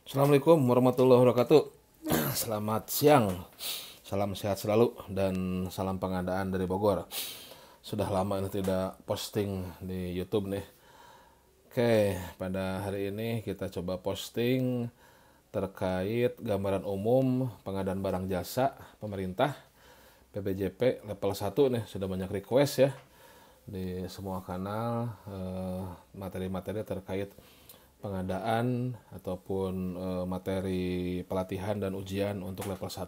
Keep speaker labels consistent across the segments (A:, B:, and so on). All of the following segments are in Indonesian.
A: Assalamualaikum warahmatullahi wabarakatuh. Selamat siang, salam sehat selalu, dan salam pengadaan dari Bogor. Sudah lama ini tidak posting di YouTube nih. Oke, pada hari ini kita coba posting terkait gambaran umum pengadaan barang jasa pemerintah PBJP level 1 nih. Sudah banyak request ya di semua kanal, materi-materi terkait pengadaan ataupun materi pelatihan dan ujian untuk level 1.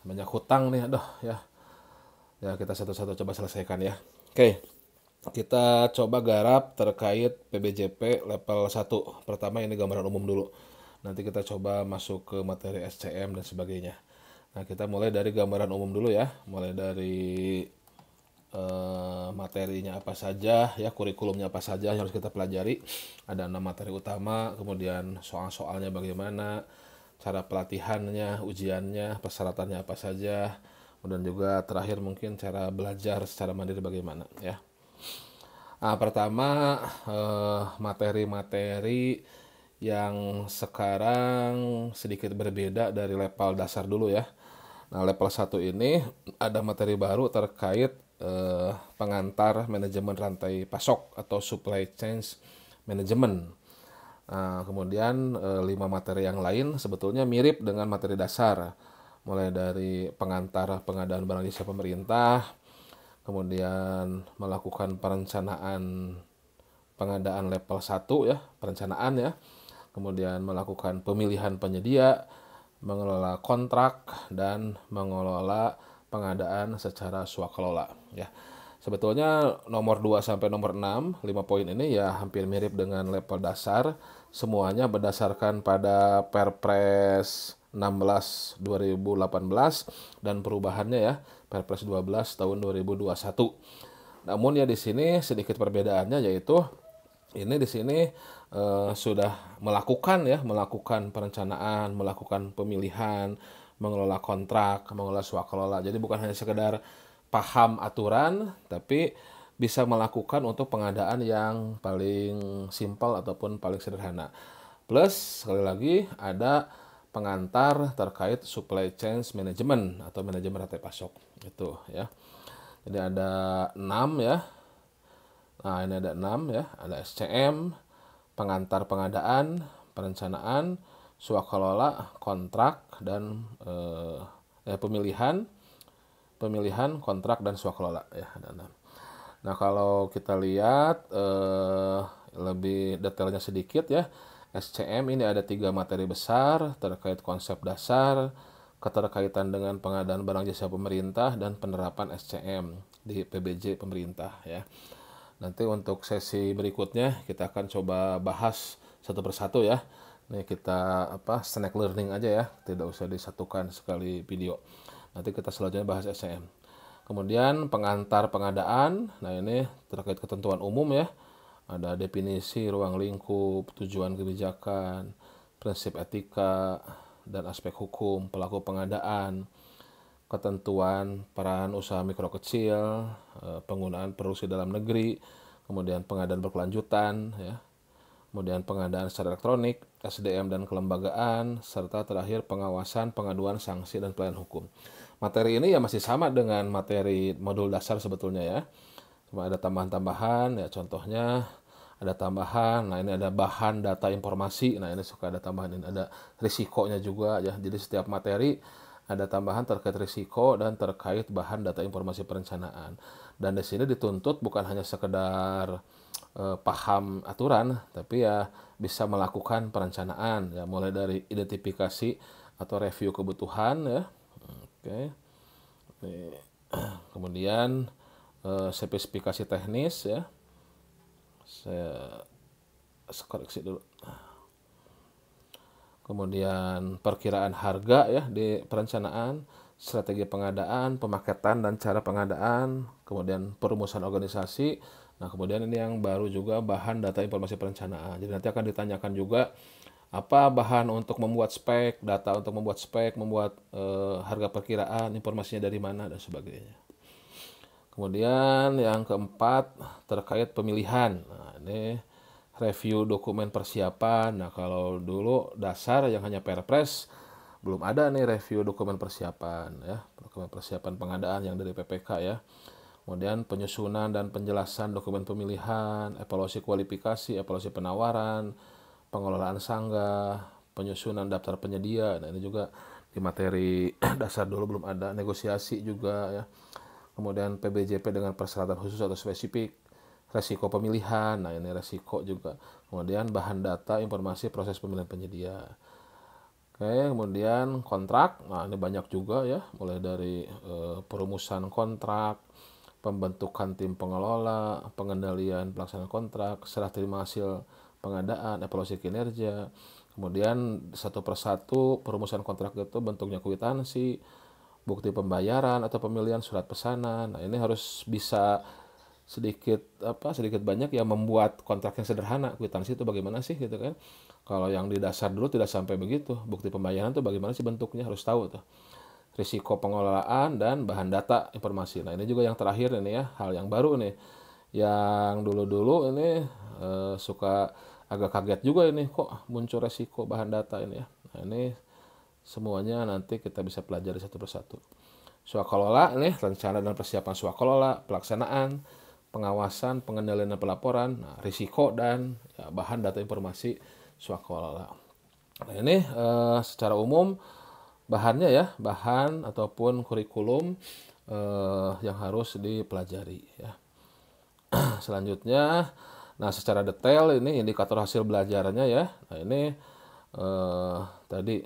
A: Banyak hutang nih, aduh ya. Ya kita satu-satu coba selesaikan ya. Oke. Kita coba garap terkait PBJP level 1. Pertama ini gambaran umum dulu. Nanti kita coba masuk ke materi SCM dan sebagainya. Nah, kita mulai dari gambaran umum dulu ya. Mulai dari materinya apa saja ya, kurikulumnya apa saja yang harus kita pelajari. Ada 6 materi utama, kemudian soal-soalnya bagaimana, cara pelatihannya, ujiannya, persyaratannya apa saja, kemudian juga terakhir mungkin cara belajar secara mandiri bagaimana ya. Nah, pertama materi-materi yang sekarang sedikit berbeda dari level dasar dulu ya. Nah, level 1 ini ada materi baru terkait pengantar manajemen rantai pasok atau supply chain management. Nah, kemudian 5 materi yang lain sebetulnya mirip dengan materi dasar. Mulai dari pengantar pengadaan barang jasa pemerintah, kemudian melakukan perencanaan pengadaan level 1 ya, perencanaan ya. Kemudian melakukan pemilihan penyedia, mengelola kontrak, dan mengelola pengadaan secara swakelola ya. Sebetulnya nomor 2 sampai nomor 6, 5 poin ini ya hampir mirip dengan level dasar. Semuanya berdasarkan pada Perpres 16 2018 dan perubahannya ya, Perpres 12 tahun 2021. Namun ya di sini sedikit perbedaannya, yaitu ini di sini sudah melakukan perencanaan, melakukan pemilihan, mengelola kontrak, mengelola swakelola. Jadi bukan hanya sekedar paham aturan, tapi bisa melakukan untuk pengadaan yang paling simpel ataupun paling sederhana. Plus sekali lagi ada pengantar terkait supply chain management atau manajemen rantai pasok itu ya. Jadi ada 6 ya. Nah, ini ada 6 ya, ada SCM, pengantar pengadaan, perencanaan, swakelola, kontrak, dan pemilihan, kontrak, dan swakelola ya, ada 6. Nah, kalau kita lihat lebih detailnya sedikit ya, SCM ini ada 3 materi besar terkait konsep dasar, keterkaitan dengan pengadaan barang jasa pemerintah, dan penerapan SCM di PBJ pemerintah ya. Nanti untuk sesi berikutnya kita akan coba bahas satu persatu ya. Nih kita snack learning aja ya, tidak usah disatukan sekali video. Nanti kita selanjutnya bahas SCM. Kemudian pengantar pengadaan, nah ini terkait ketentuan umum ya. Ada definisi ruang lingkup, tujuan kebijakan, prinsip etika, dan aspek hukum pelaku pengadaan, ketentuan peran usaha mikro kecil, penggunaan produksi dalam negeri, kemudian pengadaan berkelanjutan, ya, kemudian pengadaan secara elektronik, SDM dan kelembagaan, serta terakhir pengawasan, pengaduan, sanksi, dan pelayanan hukum. Materi ini ya masih sama dengan materi modul dasar sebetulnya ya, cuma ada tambahan-tambahan, ya contohnya ada tambahan, nah ini ada bahan data informasi, nah ini suka ada tambahan, ini ada risikonya juga ya, jadi setiap materi ada tambahan terkait risiko dan terkait bahan data informasi perencanaan. Dan di sini dituntut bukan hanya sekedar paham aturan, tapi ya bisa melakukan perencanaan ya, mulai dari identifikasi atau review kebutuhan ya. Oke. Kemudian spesifikasi teknis ya. Saya koreksi dulu. Kemudian perkiraan harga ya di perencanaan, strategi pengadaan, pemaketan dan cara pengadaan, kemudian perumusan organisasi. Nah, kemudian ini yang baru juga bahan data informasi perencanaan. Jadi nanti akan ditanyakan juga apa bahan untuk membuat spek, data untuk membuat spek, membuat harga perkiraan, informasinya dari mana dan sebagainya. Kemudian yang keempat terkait pemilihan. Nah, ini review dokumen persiapan. Nah, kalau dulu dasar yang hanya Perpres, belum ada nih review dokumen persiapan ya, dokumen persiapan pengadaan yang dari PPK ya. Kemudian penyusunan dan penjelasan dokumen pemilihan, evaluasi kualifikasi, evaluasi penawaran, pengelolaan sanggah, penyusunan daftar penyedia. Nah, ini juga di materi dasar dulu belum ada, negosiasi juga ya. Kemudian PBJP dengan persyaratan khusus atau spesifik, resiko pemilihan. Nah, ini resiko juga. Kemudian bahan data, informasi proses pemilihan penyedia. Oke, kemudian kontrak. Nah, ini banyak juga ya, mulai dari perumusan kontrak, pembentukan tim pengelola, pengendalian pelaksanaan kontrak, serah terima hasil pengadaan, evaluasi kinerja. Kemudian satu persatu perumusan kontrak itu bentuknya kwitansi, bukti pembayaran atau pemilihan surat pesanan. Nah, ini harus bisa sedikit banyak ya membuat kontrak yang sederhana. Kwitansi itu bagaimana sih gitu kan. Kalau yang di dasar dulu tidak sampai begitu. Bukti pembayaran itu bagaimana sih bentuknya, harus tahu tuh. Risiko pengelolaan dan bahan data informasi. Nah, ini juga yang terakhir ini ya, hal yang baru nih. Yang dulu-dulu ini suka agak kaget juga ini, kok muncul resiko bahan data ini ya. Nah, ini semuanya nanti kita bisa pelajari satu persatu. Swakelola nih, rencana dan persiapan swakelola, pelaksanaan, pengawasan, pengendalian dan pelaporan, nah, risiko dan ya, bahan data informasi swakelola. Nah, ini secara umum bahannya ya, bahan ataupun kurikulum yang harus dipelajari ya. Selanjutnya, nah secara detail ini indikator hasil belajarnya ya. Nah, ini tadi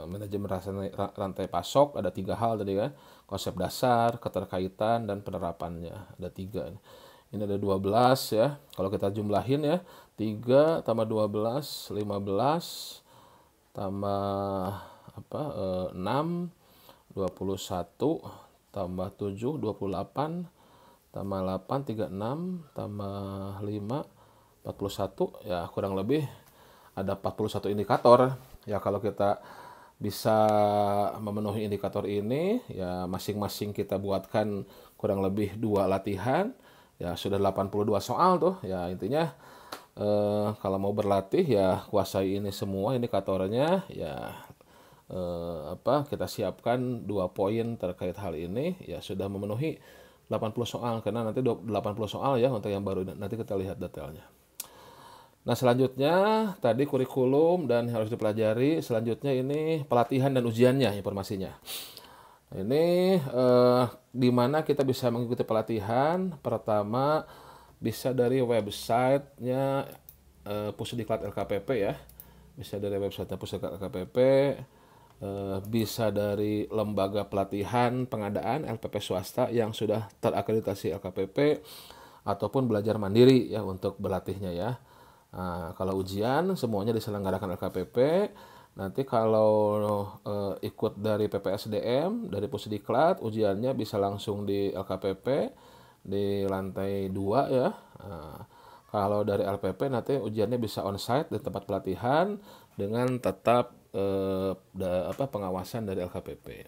A: manajemen rantai pasok ada 3 hal tadi kan, konsep dasar, keterkaitan, dan penerapannya ada 3. Ini ada 12 ya, kalau kita jumlahin ya, 3 tambah 12 15 tambah 6 21 tambah 7 28 tambah 8 36 tambah 5 41 ya, kurang lebih ada 41 indikator ya. Kalau kita bisa memenuhi indikator ini ya, masing-masing kita buatkan kurang lebih 2 latihan ya, sudah 82 soal tuh ya. Intinya kalau mau berlatih ya, kuasai ini semua indikatornya ya. Kita siapkan 2 poin terkait hal ini ya, sudah memenuhi 80 soal, karena nanti 80 soal ya untuk yang baru, nanti kita lihat detailnya. Nah, selanjutnya tadi kurikulum dan harus dipelajari. Selanjutnya ini pelatihan dan ujiannya, informasinya. Ini di mana kita bisa mengikuti pelatihan. Pertama bisa dari websitenya Pusdiklat LKPP ya. Bisa dari website Pusdiklat LKPP. Bisa dari lembaga pelatihan pengadaan LPP swasta yang sudah terakreditasi LKPP, ataupun belajar mandiri ya untuk berlatihnya ya. Nah, kalau ujian semuanya diselenggarakan LKPP. Nanti kalau ikut dari PPSDM, dari Pusdiklat, ujiannya bisa langsung di LKPP di lantai 2 ya. Nah, kalau dari LPP nanti ujiannya bisa onsite di tempat pelatihan dengan tetap pengawasan dari LKPP.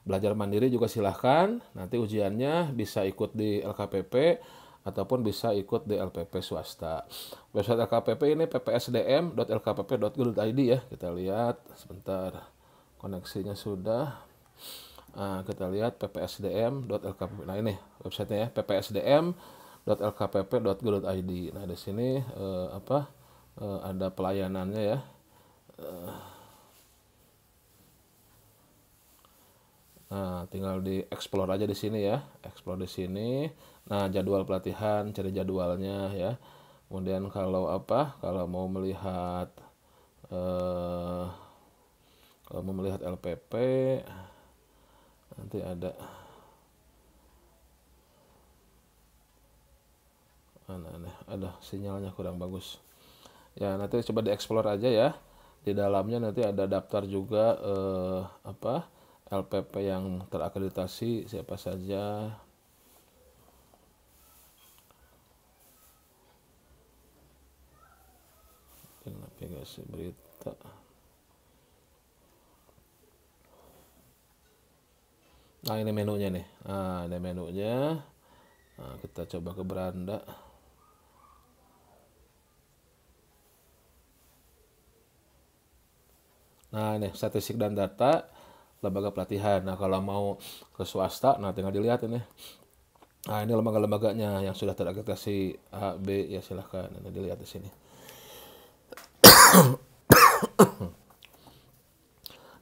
A: Belajar mandiri juga silahkan, nanti ujiannya bisa ikut di LKPP ataupun bisa ikut di LPP swasta. Website LKPP ini ppsdm.lkpp.go.id ya. Kita lihat sebentar, koneksinya sudah. Nah, kita lihat ppsdm.lkpp. Nah, ini websitenya ya, ppsdm.lkpp.go.id. Nah, di sini ada pelayanannya ya. Nah, tinggal di explore aja di sini ya, explore di sini. Nah, jadwal pelatihan, cari jadwalnya ya. Kemudian kalau mau melihat LPP, nanti ada ada sinyalnya kurang bagus. Ya, nanti coba di explore aja ya. Di dalamnya nanti ada daftar juga LPP yang terakreditasi siapa saja. Navigasi berita. Nah, ini menunya nih. Nah, ini menunya. Nah, kita coba ke beranda. Nah, ini statistik dan data lembaga pelatihan. Nah, kalau mau ke swasta, nah tinggal dilihat ini. Nah, ini lembaga-lembaganya yang sudah terakreditasi A, B, ya silahkan. Ini dilihat di sini.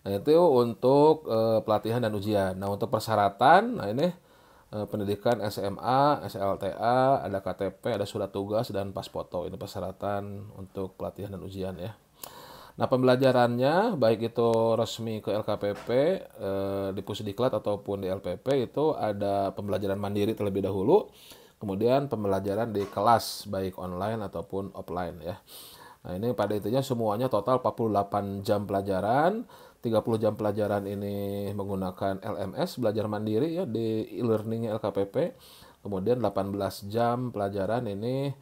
A: Nah, itu untuk pelatihan dan ujian. Nah, untuk persyaratan, nah ini pendidikan SMA, SLTA, ada KTP, ada surat tugas, dan pas foto. Ini persyaratan untuk pelatihan dan ujian ya. Nah, pembelajarannya baik itu resmi ke LKPP, di Pusdiklat ataupun di LPP itu ada pembelajaran mandiri terlebih dahulu, kemudian pembelajaran di kelas baik online ataupun offline ya. Nah, ini pada intinya semuanya total 48 jam pelajaran, 30 jam pelajaran ini menggunakan LMS, belajar mandiri ya di e-learning LKPP. Kemudian 18 jam pelajaran ini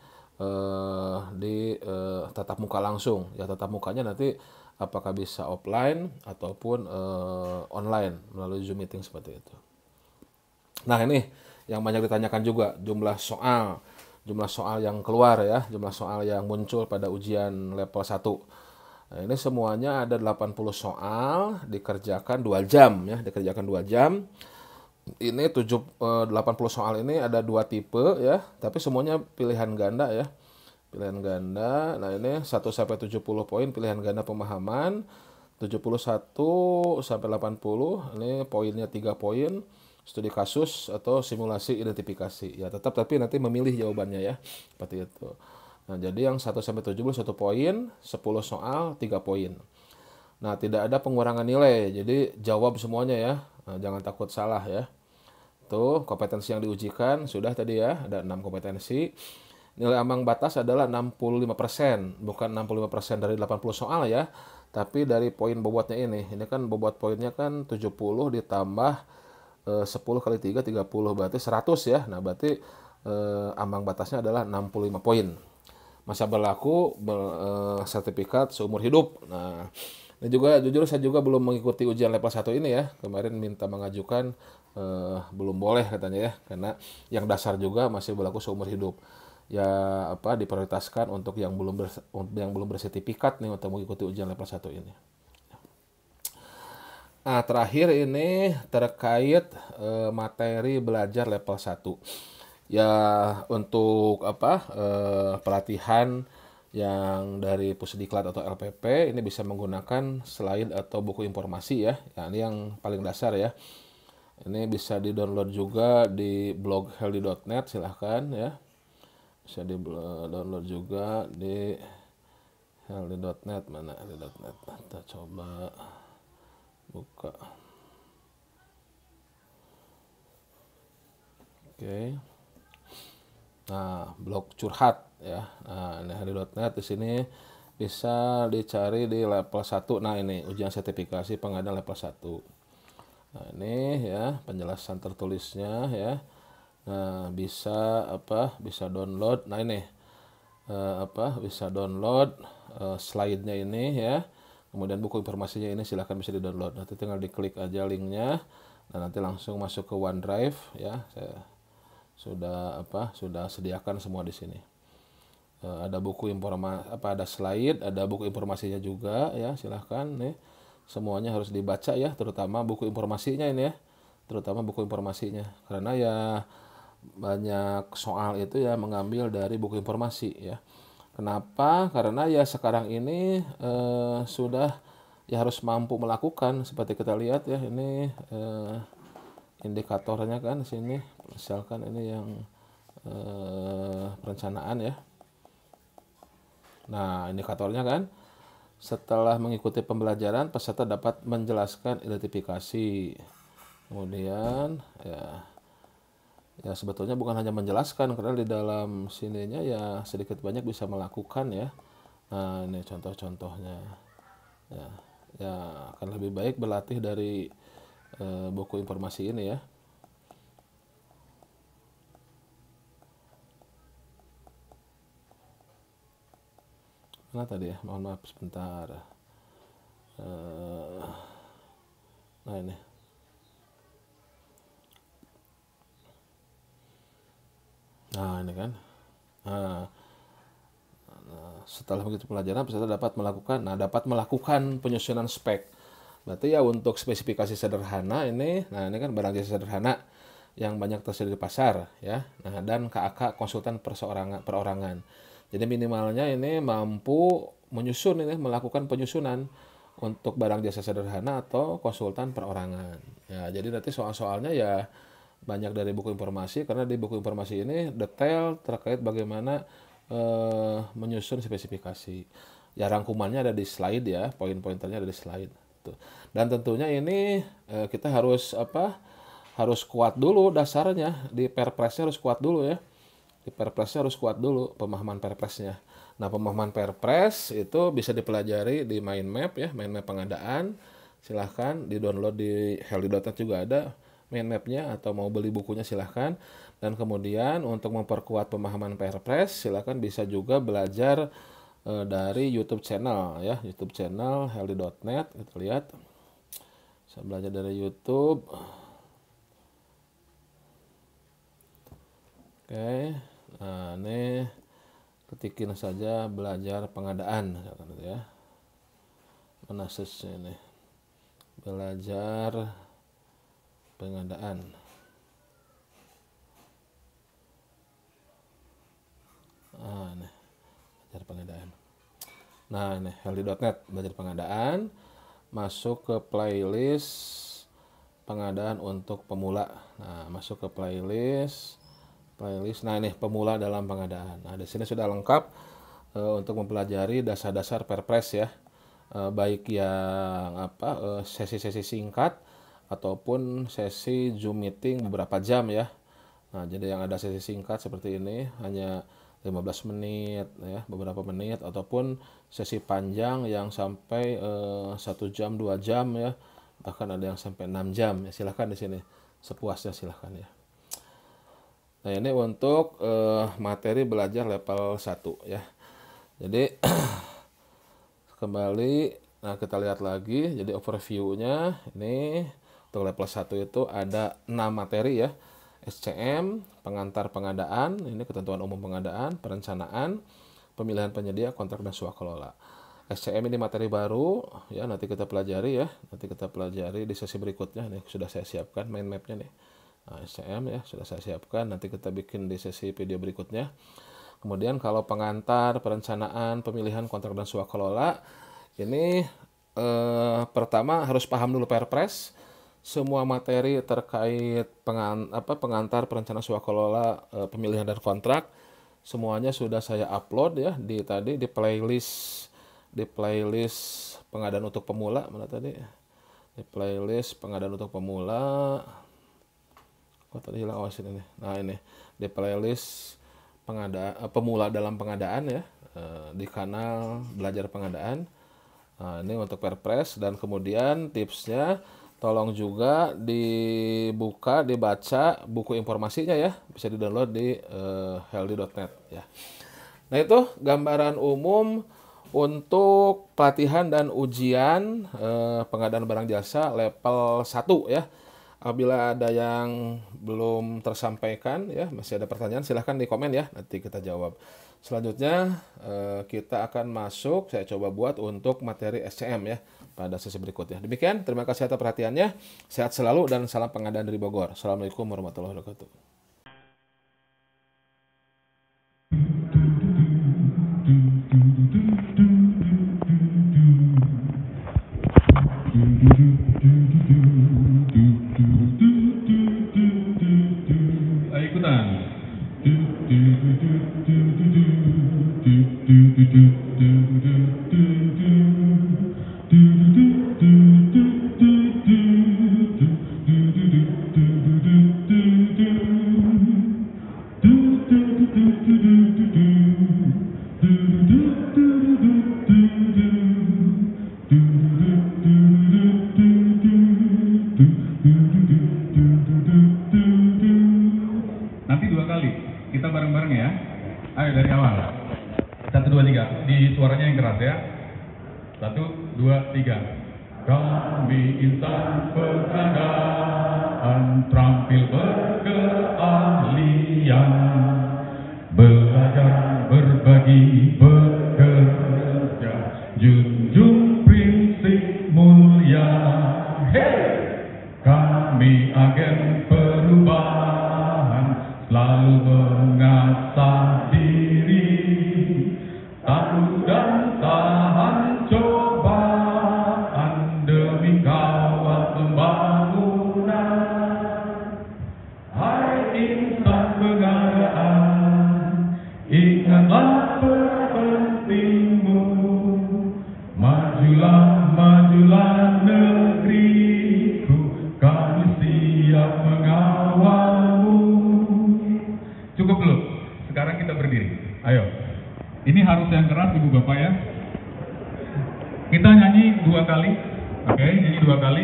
A: di tatap muka langsung. Ya, tatap mukanya nanti apakah bisa offline ataupun online melalui Zoom meeting seperti itu. Nah, ini yang banyak ditanyakan juga jumlah soal. Jumlah soal yang keluar ya, jumlah soal yang muncul pada ujian level 1. Nah, ini semuanya ada 80 soal, dikerjakan 2 jam ya, dikerjakan 2 jam. Ini 80 soal ini ada dua tipe ya, tapi semuanya pilihan ganda ya. Pilihan ganda. Nah, ini 1 sampai 70 poin pilihan ganda pemahaman. 71 sampai 80 ini poinnya 3 poin. Studi kasus atau simulasi identifikasi. Ya, tetap tapi nanti memilih jawabannya ya. Seperti itu. Nah, jadi yang 1 sampai 70 1 poin, 10 soal 3 poin. Nah, tidak ada pengurangan nilai. Jadi jawab semuanya ya. Nah, jangan takut salah ya. Tuh, kompetensi yang diujikan sudah tadi ya, ada 6 kompetensi. Nilai ambang batas adalah 65%, bukan 65% dari 80 soal ya, tapi dari poin bobotnya ini. Ini kan bobot poinnya kan 70 ditambah 10 kali 3, 30, berarti 100 ya. Nah, berarti ambang batasnya adalah 65 poin. Masa berlaku sertifikat seumur hidup. Nah, ini juga jujur saya juga belum mengikuti ujian level 1 ini ya. Kemarin minta mengajukan belum boleh katanya ya, karena yang dasar juga masih berlaku seumur hidup. Ya apa diprioritaskan untuk yang belum bersertifikat nih untuk mengikuti ujian level 1 ini. Nah, terakhir ini terkait materi belajar level 1. Ya, untuk apa pelatihan yang dari Pusdiklat atau LPP ini bisa menggunakan slide atau buku informasi ya. Ya, ini yang paling dasar ya. Ini bisa di-download juga di blog healthy.net silahkan ya. Bisa di-download juga di healthy.net. Mana healthy.net? Kita coba buka. Oke. Nah, blog curhat ya. Nah, ini healthy.net di sini bisa dicari di level 1. Nah, ini ujian sertifikasi pengadaan level 1. Nah, ini ya penjelasan tertulisnya ya. Nah, bisa apa? Bisa download. Nah, ini apa? Bisa download slide-nya ini ya. Kemudian buku informasinya ini silahkan bisa di-download. Nanti tinggal diklik aja linknya. Dan nanti langsung masuk ke OneDrive ya. Saya sudah sediakan semua di sini. Ada buku informasi apa ada slide, ada buku informasinya juga ya, silahkan nih. Semuanya harus dibaca ya, terutama buku informasinya ini ya. Terutama buku informasinya karena ya banyak soal itu ya mengambil dari buku informasi ya. Kenapa? Karena ya sekarang ini sudah ya harus mampu melakukan seperti kita lihat ya ini indikatornya kan sini misalkan ini yang perencanaan ya. Nah, indikatornya kan setelah mengikuti pembelajaran peserta dapat menjelaskan identifikasi. Kemudian ya sebetulnya bukan hanya menjelaskan karena di dalam sininya ya sedikit banyak bisa melakukan ya. Nah, ini contoh-contohnya. Ya, ya akan lebih baik berlatih dari buku informasi ini ya. Mana tadi ya? Mohon maaf sebentar. Nah, ini. Nah, ini kan. Nah, setelah begitu pelajaran peserta dapat melakukan penyusunan spek. Berarti ya untuk spesifikasi sederhana ini, nah ini kan barang jasa sederhana yang banyak tersedia di pasar ya. Nah, dan KAK konsultan perorangan. Jadi minimalnya ini mampu melakukan penyusunan untuk barang jasa sederhana atau konsultan perorangan. Ya, jadi nanti soal-soalnya ya banyak dari buku informasi, karena di buku informasi ini detail terkait bagaimana menyusun spesifikasi. Ya rangkumannya ada di slide ya, poin-pointernya ada di slide. Dan tentunya ini kita harus kuat dulu dasarnya, di perpresnya harus kuat dulu ya. Di perpresnya harus kuat dulu pemahaman perpresnya. Nah, pemahaman perpres itu bisa dipelajari di mind map ya, mind map pengadaan. Silahkan di-download di healthy.net juga ada mind mapnya, atau mau beli bukunya silahkan. Dan kemudian untuk memperkuat pemahaman perpres silahkan bisa juga belajar dari YouTube channel ya, YouTube channel healthy.net. Kita lihat, saya belajar dari YouTube. Oke, nah ini ketikin saja belajar pengadaan ya. Mana sesnya ini? Belajar pengadaan. Ini belajar pengadaan. Nah, ini healthy.net belajar pengadaan, masuk ke playlist pengadaan untuk pemula. Nah, masuk ke playlist. Nah, ini pemula dalam pengadaan. Nah, di sini sudah lengkap untuk mempelajari dasar-dasar perpres ya. Baik yang sesi-sesi singkat ataupun sesi Zoom meeting beberapa jam ya. Nah, jadi yang ada sesi singkat seperti ini hanya 15 menit ya, beberapa menit, ataupun sesi panjang yang sampai 1 jam, 2 jam ya, bahkan ada yang sampai 6 jam ya. Silahkan di sini sepuasnya, silahkan ya. Nah, ini untuk materi belajar level 1 ya. Jadi kembali, nah kita lihat lagi, jadi overview-nya ini untuk level 1 itu ada 6 materi ya. SCM, pengantar pengadaan, ini ketentuan umum pengadaan, perencanaan, pemilihan penyedia, kontrak dan swakelola. SCM ini materi baru ya, nanti kita pelajari ya, nanti kita pelajari di sesi berikutnya. Nih sudah saya siapkan mind map-nya nih. Nah, SCM ya sudah saya siapkan, nanti kita bikin di sesi video berikutnya. Kemudian kalau pengantar, perencanaan, pemilihan, kontrak dan swakelola, ini pertama harus paham dulu perpres. Semua materi terkait pengantar, perencanaan, swakelola, pemilihan dan kontrak, semuanya sudah saya upload ya di playlist pengadaan untuk pemula. Mana tadi? Di playlist pengadaan untuk pemula. Kok tadi hilang, awasin ini. Nah, ini di playlist pengadaan pemula dalam pengadaan ya, di kanal belajar pengadaan. Nah, ini untuk perpres. Dan kemudian tipsnya, tolong juga dibuka, dibaca buku informasinya ya, bisa di-download di healthy.net ya. Nah, itu gambaran umum untuk pelatihan dan ujian pengadaan barang jasa level 1 ya. Apabila ada yang belum tersampaikan ya, masih ada pertanyaan, silahkan di komen ya, nanti kita jawab. Selanjutnya kita akan masuk, saya coba buat untuk materi SCM ya pada sesi berikutnya. Demikian, terima kasih atas perhatiannya. Sehat selalu dan salam pengadaan dari Bogor. Assalamualaikum warahmatullahi wabarakatuh.
B: Ikutan. Nanti 2 kali, kita bareng-bareng ya. Ayo dari awal. 1, 2, 3. Di suaranya yang keras ya. 1, 2, 3. Kami insan pengadaan terampil berkeahlian, belajar berbagi, bekerja, junjung prinsip mulia. Hey! Kami agen perubahan, selalu mengasah diri, takut dan tahan cobaan demi kawal pembangunan. Hai insan penghargaan, ingatlah pentingmu, majulah, majulah negeriku, kami siap mengawalmu. Cukup belum? Sekarang kita berdiri. Ayo. Ini harus yang keras Ibu Bapak ya. Kita nyanyi 2 kali. Oke, nyanyi 2 kali.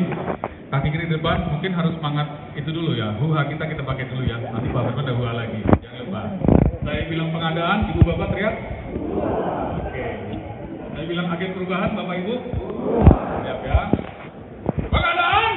B: Kaki kiri depan, mungkin harus semangat itu dulu ya. Huha kita pakai dulu ya. Nanti Pak Bapak ada huha lagi. Jangan lupa. Saya bilang pengadaan, Ibu Bapak teriak. Oke. Saya bilang agen perubahan, Bapak Ibu. Siap ya. Pengadaan.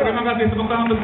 B: Terima kasih, tepuk tangan untuk